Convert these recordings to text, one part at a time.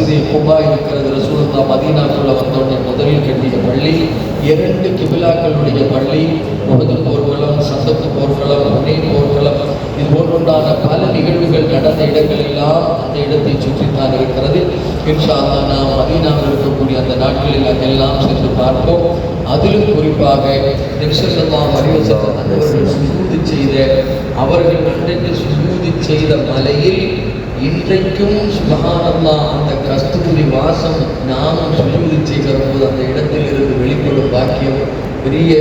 மஸ்ஜித் குபா இருக்கிறது. ரசூலுல்லாஹ் மதீனாக்குள்ள வந்தோடனே முதலில் கட்டிய பள்ளி, 2 கிபிலாக்களுடைய பள்ளி, உஹது போர்க்களம், சந்தத்து போர்க்களம், ஹுனைன் போர்க்களம், இது போன்றுண்டான பல நிகழ்வுகள் நடந்த இடங்கள் எல்லாம் அந்த இடத்தை சுற்றித்தான் இருக்கிறது. இன்ஷா அல்லாஹ் நாம் மதீனாவில் இருக்கக்கூடிய அந்த நாட்களில் அங்கெல்லாம் சென்று பார்ப்போம். அதிலும் குறிப்பாக நபி ஸல்லல்லாஹு அலைஹி வஸல்லம் அவர்கள் சுஜூது செய்த, அவர்கள் அன்றைக்கு சுஜூது செய்த மலையில் இன்றைக்கும் சுப்ஹானல்லாஹ் அந்த கஸ்தூரி வாசம் நாமும் சுஜூது செய்கிற போது அந்த இடத்தில் இருந்து வெளிப்படும் பாக்கியம், பெரிய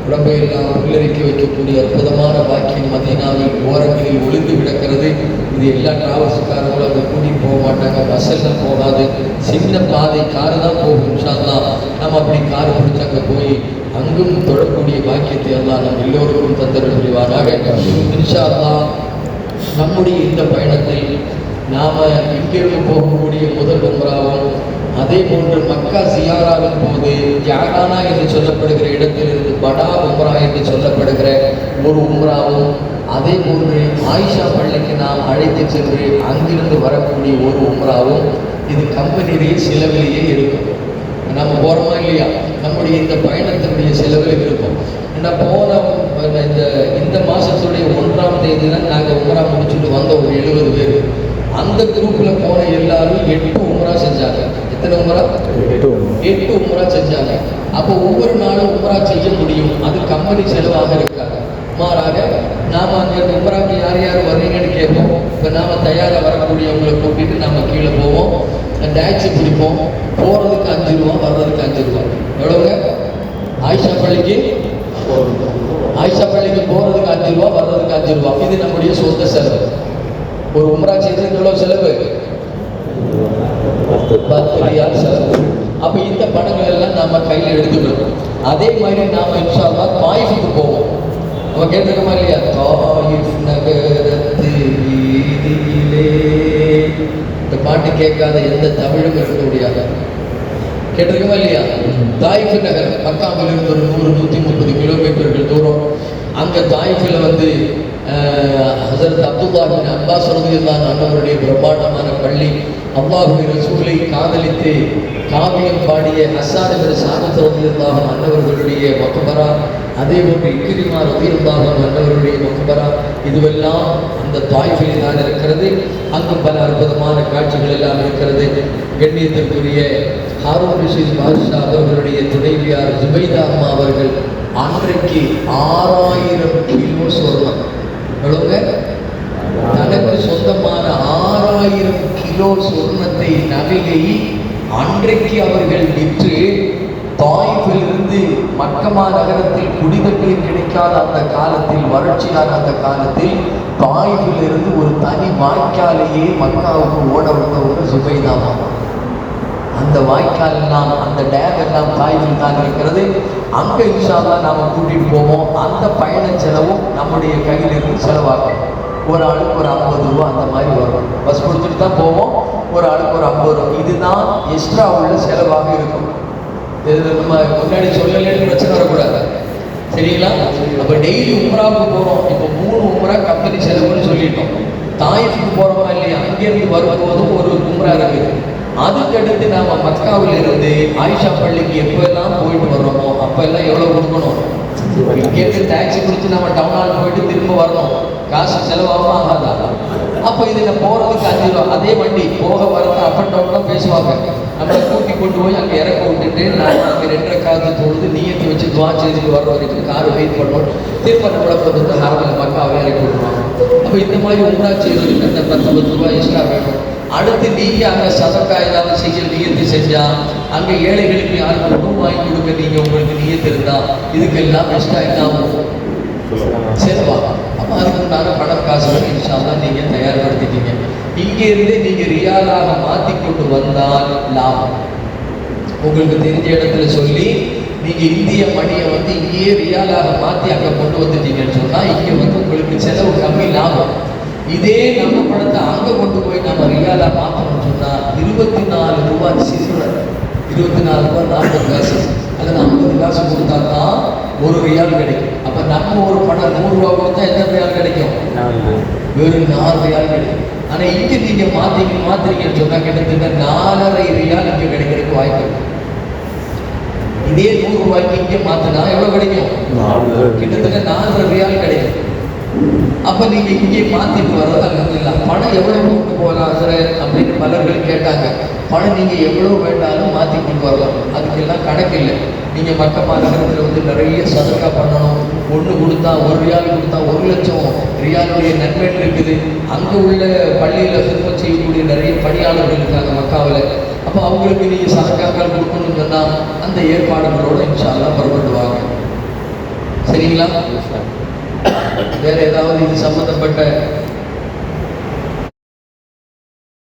உடம்பையெல்லாம் உள்ளிருக்க வைக்கக்கூடிய அற்புதமான பாக்கியம் மதீனாவில் ஓரங்களில் ஒளிந்து கிடக்கிறது. இது எல்லா டிராவல்ஸுக்காரங்களும் அங்கே கூட்டிகிட்டு போக மாட்டாங்க, பஸ்ஸெல்லாம் போகாது, சின்ன பாதை காரு தான் போகும். இன்ஷா அல்லாஹ் நம்ம அப்படி காரு பிடிச்சி அங்கே போய் அங்கும் தொழக்கூடிய பாக்கியத்தை எல்லாம் நம்ம எல்லோருக்கும் தந்தரல் புரிவாராக. இன்ஷா அல்லாஹ் நம்முடைய இந்த பயணத்தில் நாம் இங்கிருந்து போகக்கூடிய முதல் உம்ராவும், அதே போன்று மக்கா ஜியாராவின் போது ஜாகானா என்று சொல்லப்படுகிற இடத்திலிருந்து படா உம்ரா என்று சொல்லப்படுகிற ஒரு உம்ராவும், அதே போன்று ஆயிஷா பள்ளிக்கு நாம் அழைத்து சென்று அங்கிருந்து வரக்கூடிய ஒரு உம்ராவும், இது கம்பெனியிலேயே செலவிலேயே இருக்கும். நம்ம போகிறோமா இல்லையா, நம்முடைய இந்த பயணத்தினுடைய செலவில் இருக்கும். ஏன்னா போன இந்த மாதத்துடைய 1ஆம் தேதி தான் நாங்கள் உம்ரா முடிச்சுட்டு வந்தோம், ஒரு 70 பேர். அந்த குரூப்பில் போன எல்லாரும் 8 உம்ரா செஞ்சாங்க. எத்தனை உம்ரா? 8 உம்ரா செஞ்சாங்க. அப்போ ஒவ்வொரு நாளும் உம்ரா செய்ய முடியும், அது கம்பெனி செலவாக இருக்காது. மாறாக நாம் அங்கே உம்ராக்கு யார் யார் வர்றீங்கன்னு கேட்போம். இப்போ நாம் தயாராக வரக்கூடியவங்களை கூட்டிகிட்டு நாம் கீழே போவோம், டாக்ஸி பிடிப்போம். போகிறதுக்கு 5 ரூபா, வர்றதுக்கு 5 ரூபா. எவ்வளோங்க? ஆயிஷா பள்ளிக்கு போகிறதுக்கு 5 ரூபா, வர்றதுக்கு 5 ரூபா. இது நம்முடைய சொந்த செலவு. ஒரு உம்ரா செய்யறதுக்கு எவ்வளோ செலவு? 10 ரியால் செலவு. அப்போ இந்த பணங்கள் எல்லாம் நாம கையில் எடுத்துக்கணும். அதே மாதிரி நாம இன்ஷா அல்லாஹ் தாயிஃபுக்கு போவோம். நம்ம கேட்டிருக்கோமா இல்லையா? தாயிஃப் நகரத்து வீதியிலே. இந்த பாட்டு கேட்காத எந்த தமிழும் இருக்க முடியாது. கேட்டிருக்கோமா இல்லையா? தாயிஃப் நகர் மக்காவிலிருந்து ஒரு 100-130 கிலோமீட்டர்கள் தூரம். அங்கே தாயிஃபில் வந்து ஹஸரத் அப்துல்லாஹ் பின் அப்பாஸ் ரலியல்லாஹு அன்ஹு அவருடைய பிரம்மாண்டமான பள்ளி, அல்லாஹ்வுடைய ரசூலை காதலித்து காவியம் பாடிய ஹஸ்ஸான் பின் சாபித் ரலியல்லாஹு அன்ஹு அவர்களுடைய மக்பரா, அதே போன்று இக்ரிமா ரலியல்லாஹு அன்ஹு அவர்களுடைய மக்பரா, இதுவெல்லாம் அந்த தாயிஃபில் தான் இருக்கிறது. அங்கு பல அற்புதமான காட்சிகள் எல்லாம் இருக்கிறது. கண்ணியத்திற்குரிய ஹாரூன் ரஷீத் பாதுஷா அவர்களுடைய துணைவியார் ஜுபைதா அம்மா அவர்கள் அன்றைக்கு 6000 கிலோ சொர்ணம், எவ்வளோங்க? தனக்கு சொந்தமான 6000 கிலோ சொர்ணத்தை, நகையை அன்றைக்கு அவர்கள் விற்று தாயிஃபிலிருந்து மக்கமா நகரத்தில் குடிதண்ணீர் கிடைக்காத அந்த காலத்தில், வறட்சியான அந்த காலத்தில், தாயிஃபிலிருந்து ஒரு தனி வாய்க்காலையே மக்காவுக்கு ஓட விட்டவங்க சுபைதா அம்மா. அந்த வாய்க்கால் எல்லாம், அந்த டேம் எல்லாம் தாயிஃபில் தான் இருக்கிறது. அங்கே இன்ஷா அல்லாஹ் நாம் கூட்டிகிட்டு போவோம். அந்த பயண செலவும் நம்முடைய கையிலிருந்து செலவாகும். ஒரு ஆளுக்கு ஒரு 50 ரூபா அந்த மாதிரி வரும். பஸ் கொடுத்துட்டு தான் போவோம். ஒரு ஆளுக்கு ஒரு 50 ரூபா. இதுதான் எக்ஸ்ட்ரா உள்ள செலவாக இருக்கும். இது நம்ம முன்னாடி சொல்லலைன்னு பிரச்சனை வரக்கூடாது, சரிங்களா? அப்போ டெய்லி உம்ராவுக்கு போகிறோம். இப்போ 3 உம்ரா கம்பெனி செலவுன்னு சொல்லிட்டோம். தாயிஃபுக்கு போகிறோமா இல்லையா? அங்கேருந்து வரும்போதும் ஒரு உம்ரா இருக்குது. அதுக்கடுத்து நாம் மக்காவில் இருந்து ஆயிஷா பள்ளிக்கு எப்போல்லாம் போயிட்டு வர்றோமோ அப்போல்லாம் எவ்வளோ கொடுக்கணும்? இங்கேருந்து டாக்ஸி பிடிச்சி நம்ம டவுன் ஹால் போயிட்டு திரும்ப வரணும். காசு செலவாகவும் ஆகாதா? அப்போ இதில் போகிறதுக்கு 5 ரூபா. அதே வண்டி போக வரது அப் அண்ட் டவுன்லாம் பேசுவாங்க. நம்மளை கூட்டி கொண்டு போய் அங்கே இறக்க விட்டுட்டு நான் அங்கே 2 காலத்து தொழுது நீயத்தை வச்சு துவா செய்துட்டு வர வரைக்கும் காரு வெயிட் பண்ணுவோம். திரும்ப நம்மளை வந்து ஹரமில் மக்காவை இறக்கி விட்டுருவாங்க. அப்போ இந்த மாதிரி உம்ரா செய்வதற்கு அந்த 10 ரூபா எக்ஸ்ட்ரா வேணும். அடுத்து நீங்கள் அங்கே சதக்கா ஏதாவது செய்ய நீயத்து செஞ்சால், அங்கே ஏழைகளுக்கு யாருக்கு உணவு வாங்கி கொடுக்க நீங்கள் உங்களுக்கு நீயத்து இருந்தால், இதுக்கெல்லாம் எக்ஸ்ட்ரா என்ன ஆகும்? செலவாக. அப்போ அதுக்குண்டான பணம் காசுகள் இன்ஷா அல்லாஹ் நீங்கள் தயார்படுத்திட்டீங்க. இங்கேருந்தே நீங்கள் ரியாலாக மாற்றி கொண்டு வந்தால் லாபம். உங்களுக்கு தெரிஞ்ச இடத்துல சொல்லி நீங்கள் இந்திய மணியை வந்து இங்கேயே ரியாலாக மாற்றி அங்கே கொண்டு வந்துட்டீங்கன்னு சொன்னால், இங்கே வந்து உங்களுக்கு செலவு கம்மி, லாபம். இதே நம்ம பணத்தை அங்கே கொண்டு போய் நம்ம ரியாலாக மாற்றணும்னு சொன்னால் 24 ரூபா சிசுரன், 24 ரூபா 40 காசு. அதில் 50 காசு கொடுத்தா தான் ஒரு ரியால் கிடைக்கும். அப்போ நம்ம ஒரு பணம் 100 ரூபா கொடுத்தா எத்தனை ரியால் கிடைக்கும்? வெறும் 4 ரியால் கிடைக்கும். ஆனா இங்க நீங்க மாத்துறீங்கன்னு சொன்னா கிட்டத்தட்ட 4.5 ரியால் இங்க கிடைக்கிறதுக்கு வாய்ப்பு இருக்கு. இதே 100 ரூபாய்க்கு இங்க மாத்தினா எவ்வளவு கிடைக்கும்? கிட்டத்தட்ட 4.5 ரியால் கிடைக்கும். அப்ப நீங்க இங்கே மாத்திட்டு வர்றது அல்ஹம்துலில்லாஹ். பணம் எவ்வளவு கொண்டு போகலாம் சார் அப்படின்னு பலர்கள் கேட்டாங்க. பணம் நீங்க எவ்வளவு வேண்டாலும் மாத்தி கொண்டு வரலாம், அதுக்கெல்லாம் கணக்கு இல்லை. நீங்க மக்க மாநகரத்தில் வந்து நிறைய சதக்கா பண்ணணும். ஒன்று கொடுத்தா 1 ரியால் கொடுத்தா 1 லட்சம் ரியாலுடைய நன்மைகள் இருக்குது. அங்கே உள்ள பள்ளியில் சிறுமம் செய்யக்கூடிய நிறைய பணியாளர்கள் இருக்காங்க மக்காவில். அப்போ அவங்களுக்கு நீங்கள் சதக்காக்கள் கொடுக்கணும்னு சொன்னால் அந்த ஏற்பாடுகளோடு இன்ஷா அல்லாஹ் புறப்படுவாங்க. சரிங்களா? வேற ஏதாவது இது சம்பந்தப்பட்ட